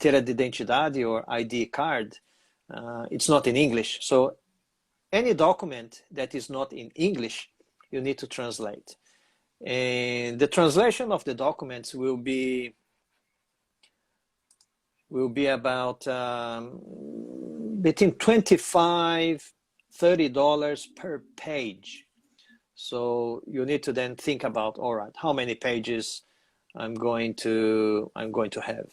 carteira de identidade or ID card, it's not in English. So any document that is not in English, you need to translate. And the translation of the documents will be about between $25–30 per page. So you need to then think about, all right, how many pages I'm going to have.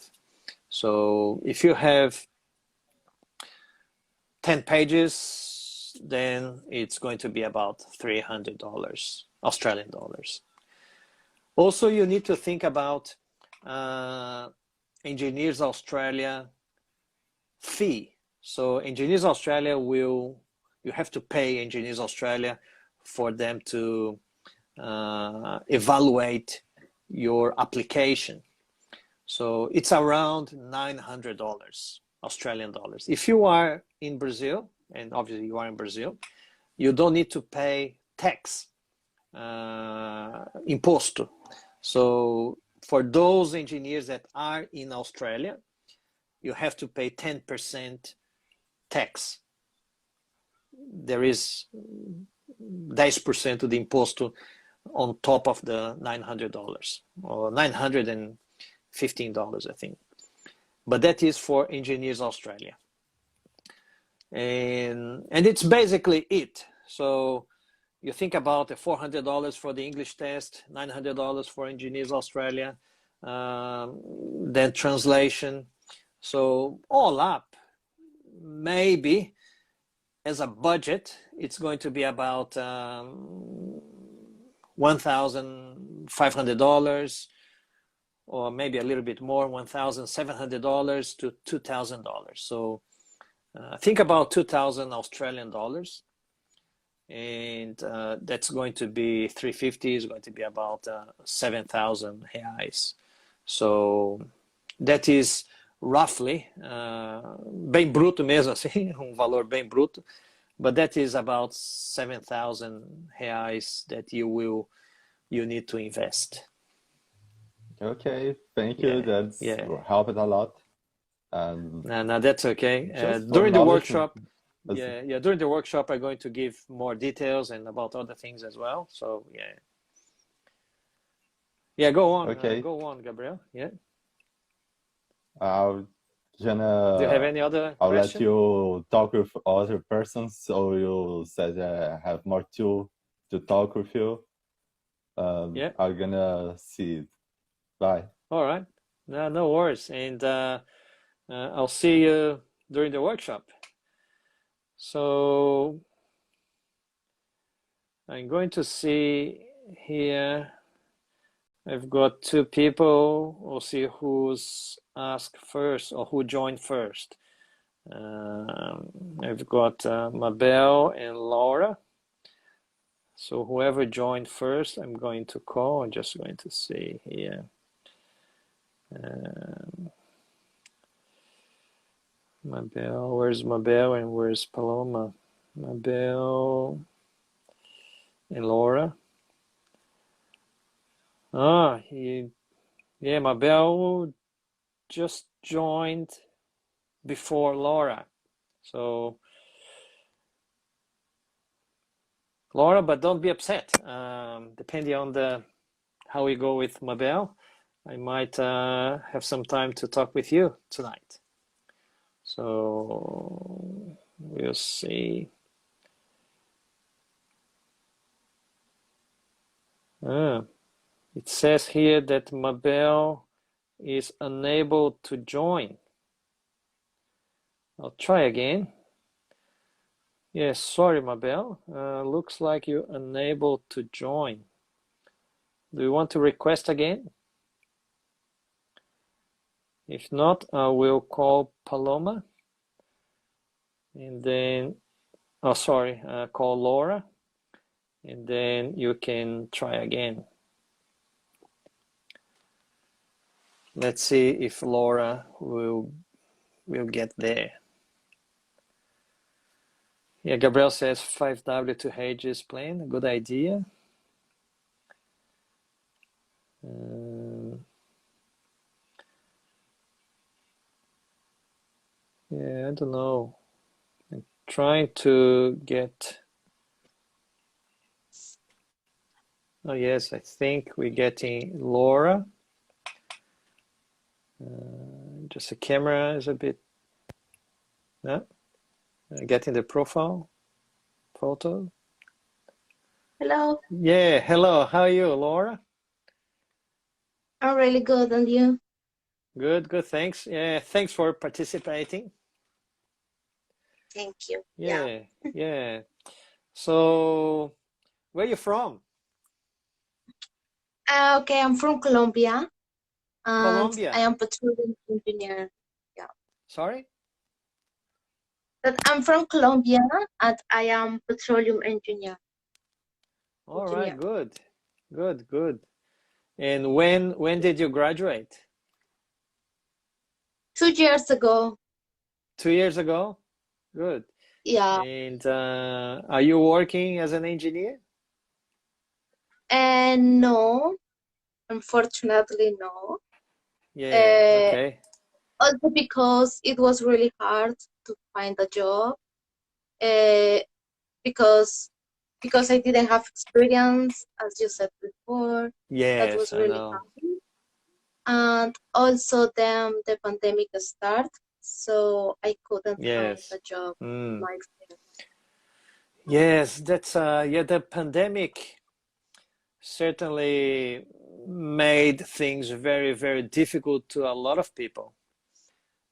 So if you have 10 pages, then it's going to be about $300 Australian dollars. Also, you need to think about Engineers Australia fee. So Engineers Australia you have to pay Engineers Australia for them to evaluate your application. So it's around $900 Australian dollars. If you are in Brazil, and obviously you are in Brazil, you don't need to pay tax, imposto. So for those engineers that are in Australia, you have to pay 10% tax. There is 10% of the imposto on top of the $900 or $915, I think. But that is for Engineers Australia. And it's basically it. So you think about the $400 for the English test, $900 for Engineers Australia, then translation. So all up, maybe as a budget, it's going to be about $1,500 or maybe a little bit more, $1,700 to $2,000. So think about 2,000 Australian dollars. And that's going to be 350 is going to be about 7,000 reais. So that is roughly, bem bruto mesmo assim, valor bem bruto, but that is about 7,000 reais that you need to invest. Okay, thank you. That's helped a lot. No, that's okay. During the workshop, during the workshop, I'm going to give more details and about other things as well. So go on. Okay. Go on, Gabriel. Yeah. Do you have any other I'll question? let you talk with other persons. So you said I have more to talk with you. I'm gonna see it. Bye. All right. No worries. And I'll see you during the workshop. So I'm going to see here. I've got two people. We'll see who's asked first or who joined first. I've got Mabel and Laura. So whoever joined first, I'm going to call. I'm just going to see here. Mabel, where's Mabel and where's Paloma? Mabel and Laura. Mabel just joined before Laura. So Laura, but don't be upset. Depending on how we go with Mabel, I might have some time to talk with you tonight. So we'll see. It says here that Mabel is unable to join. I'll try again. Yes, sorry, Mabel. Looks like you're unable to join. Do you want to request again? If not, I will call Paloma. And then, call Laura. And then you can try again. Let's see if Laura will get there. Yeah, Gabriel says 5W to Hedges plan, a good idea. Yeah, I don't know. I'm trying to get. Oh yes, I think we're getting Laura. Just the camera is a bit. No, getting the profile photo. Hello. Yeah, hello. How are you, Laura? I'm really good, and you? Good, good. Thanks. Yeah, thanks for participating. Thank you. Yeah. Yeah, yeah. So, where you from? Okay, I'm from Colombia, and I Colombia. am petroleum engineer. Yeah. Sorry? But I'm from Colombia, and I am petroleum engineer. All right, good. Good, good. And when did you graduate? 2 years ago. 2 years ago? Good. Yeah. And are you working as an engineer? And no, unfortunately, no. Yeah, Uh, okay. Also because it was really hard to find a job. Uh, because I didn't have experience, as you said before. That Yes, was I really know. hard. And also then the pandemic started, so I couldn't find Yes. a job in Mm. my field. Yes, that's yeah, the pandemic certainly made things very, very difficult to a lot of people.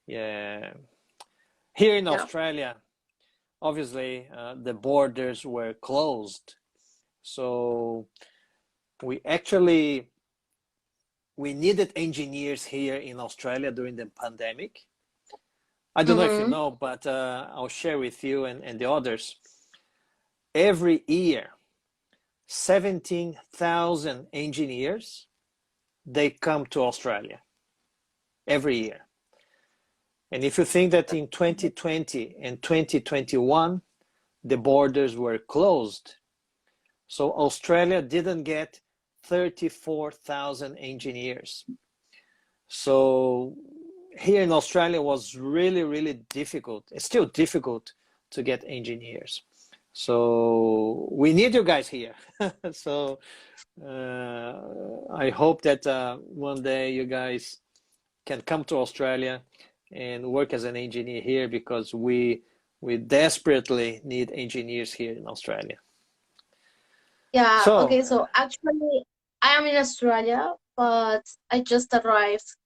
Yeah. Here in Yeah. Australia, obviously, the borders were closed. So we actually we needed engineers here in Australia during the pandemic. I don't know if you Mm-hmm. know, but I'll share with you and the others. Every year, 17,000 engineers, they come to Australia every year. And if you think that in 2020 and 2021, the borders were closed, so Australia didn't get 34,000 engineers. So here in Australia was really, really difficult. It's still difficult to get engineers. So we need you guys here. So I hope that one day you guys can come to Australia and work as an engineer here because we desperately need engineers here in Australia. Yeah, So okay, so actually I am in Australia, but I just arrived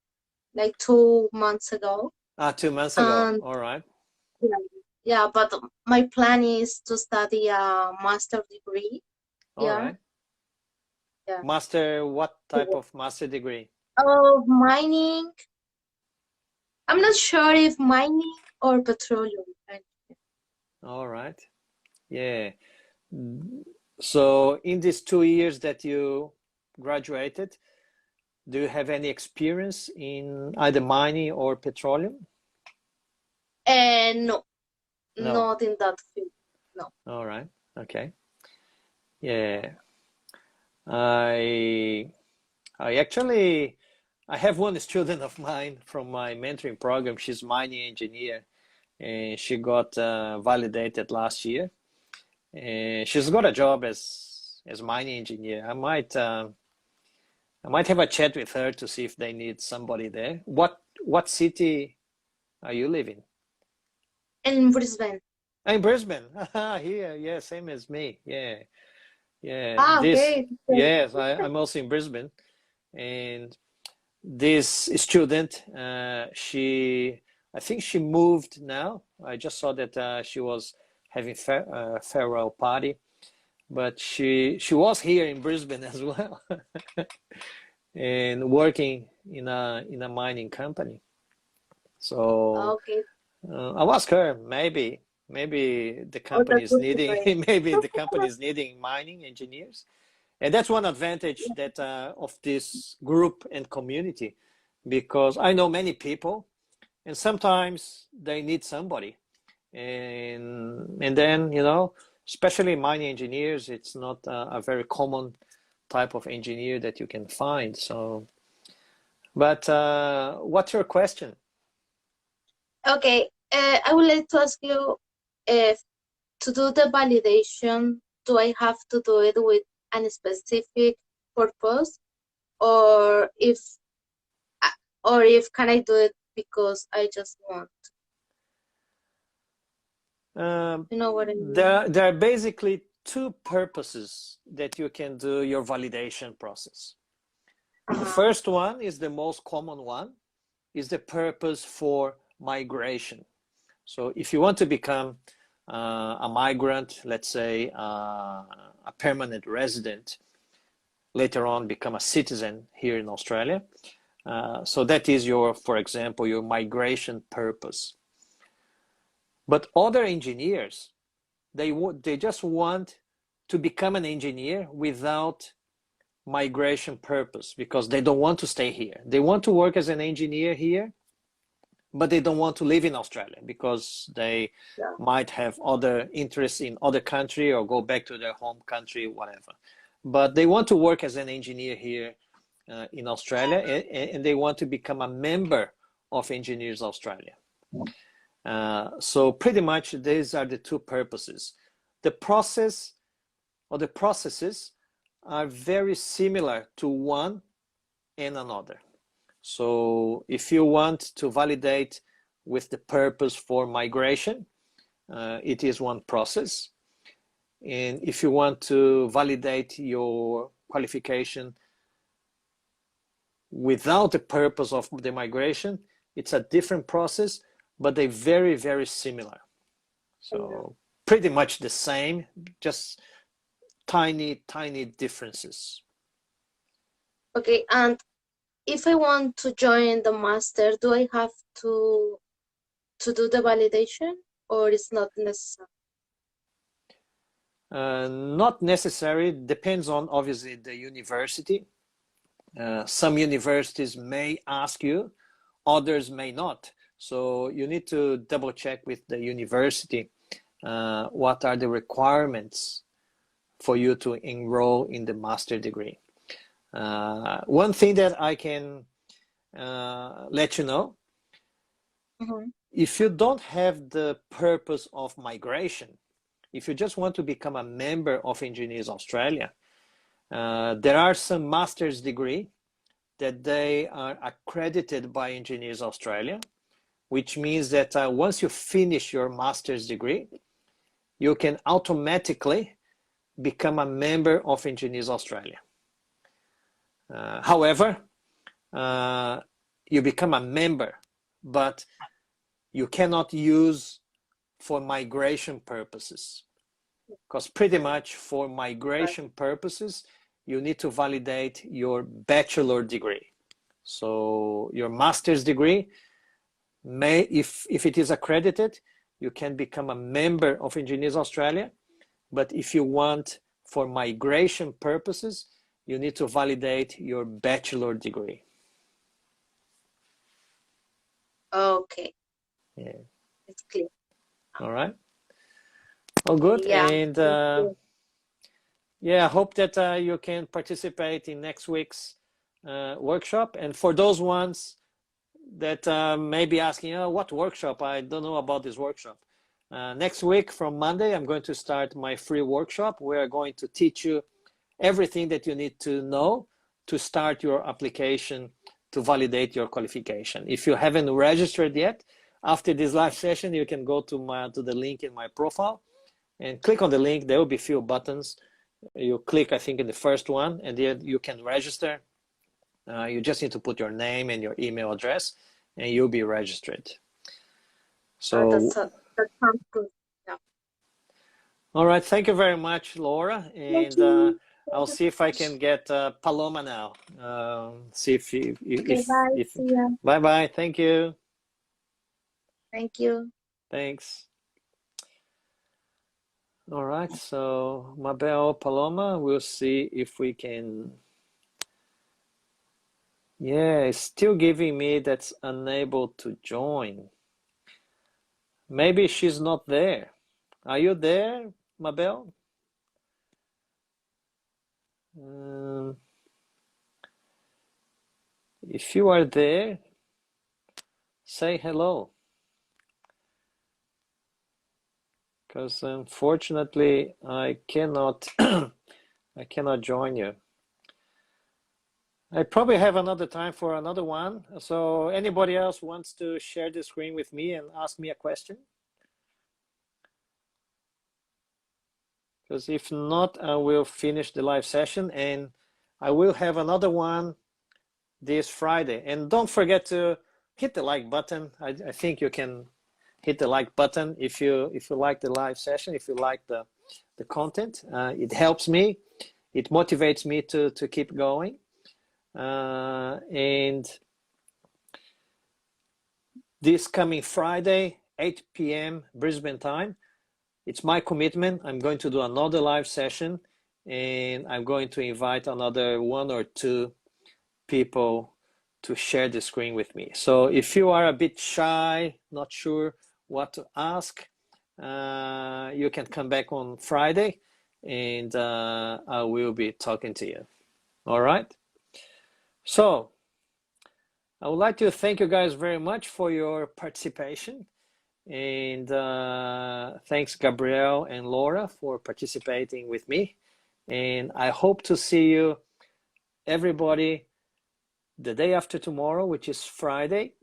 like 2 months ago. 2 months ago. And All right. yeah, but my plan is to study a master degree All here. right. Yeah. Master, what type of master degree? Oh, mining. I'm not sure if mining or petroleum. All right. Yeah. So in these 2 years that you graduated, do you have any experience in either mining or petroleum? And no, No. not in that field. No. All right. Okay. Yeah. I actually I have one student of mine from my mentoring program. She's mining engineer, and she got validated last year. And she's got a job as mining engineer. I might have a chat with her to see if they need somebody there. What city are you living? In Brisbane. In Brisbane. Here, yeah, same as me. Yeah, yeah. Ah, This, okay. yes, I'm also in Brisbane, and this student, I think she moved now. I just saw that she was having farewell party, but she was here in Brisbane as well, and working in a mining company. So Okay. I'll ask her. Maybe the Oh, that company is would be needing great. maybe the company is needing mining engineers, and that's one advantage that of this group and community, because I know many people, and sometimes they need somebody, and then especially mining engineers, it's not a very common type of engineer that you can find. So, but what's your question? Okay. I would like to ask you if to do the validation, do I have to do it with a specific purpose, or if can I do it because I just want? You know what I mean? There are basically two purposes that you can do your validation process. The first one is the most common one, is the purpose for migration. So if you want to become a migrant, let's say a permanent resident, later on become a citizen here in Australia, so that is your, for example, your migration purpose. But other engineers, they just want to become an engineer without migration purpose, because they don't want to stay here. They want to work as an engineer here, but they don't want to live in Australia because they might have other interests in other country or go back to their home country, whatever. But they want to work as an engineer here in Australia, and they want to become a member of Engineers Australia. So pretty much these are the two purposes. The process or the processes are very similar to one and another. So if you want to validate with the purpose for migration, it is one process. And if you want to validate your qualification without the purpose of the migration, it's a different process, but they're very, very similar. So pretty much the same, just tiny, tiny differences. Okay, and if I want to join the master, do I have to do the validation, or it's not necessary? Not necessary. Depends on obviously the university. Some universities may ask you, others may not. So you need to double check with the university what are the requirements for you to enroll in the master degree. One thing that I can let you know, if you don't have the purpose of migration, if you just want to become a member of Engineers Australia, there are some master's degree that they are accredited by Engineers Australia, which means that once you finish your master's degree, you can automatically become a member of Engineers Australia. However, you become a member, but you cannot use for migration purposes, because pretty much for migration purposes, you need to validate your bachelor degree. So your master's degree may, if it is accredited, you can become a member of Engineers Australia. But if you want for migration purposes, you need to validate your bachelor degree. Okay. Yeah. It's clear. All right. All good. Yeah. And yeah, I hope that you can participate in next week's workshop. And for those ones that may be asking, oh, what workshop? I don't know about this workshop. Next week from Monday, I'm going to start my free workshop where I'm going to teach you everything that you need to know to start your application to validate your qualification. If you haven't registered yet, after this live session, you can go to the link in my profile and click on the link. There will be a few buttons. You click, I think, in the first one, and then you can register. You just need to put your name and your email address, and you'll be registered. So that sounds good. Yeah. All right. Thank you very much, Laura. And I'll see if I can get Paloma now. See if Bye. See ya. Bye. Thank you. Thank you. Thanks. All right. So Mabel, Paloma, we'll see if we can. Yeah, it's still giving me that's unable to join. Maybe she's not there. Are you there, Mabel? If you are there, say hello. because unfortunately I cannot I cannot join you. I probably have another time for another one. So anybody else wants to share the screen with me and ask me a question? Because if not, I will finish the live session and I will have another one this Friday. And don't forget to hit the like button. I think you can hit the like button if you like the live session, if you like the content. It helps me. It motivates me to keep going. And this coming Friday, 8 p.m. Brisbane time, it's my commitment. I'm going to do another live session and I'm going to invite another 1 or 2 people to share the screen with me. So if you are a bit shy, not sure what to ask, you can come back on Friday and I will be talking to you. All right? So I would like to thank you guys very much for your participation. And thanks Gabrielle and Laura for participating with me. And I hope to see you, everybody, the day after tomorrow, which is Friday,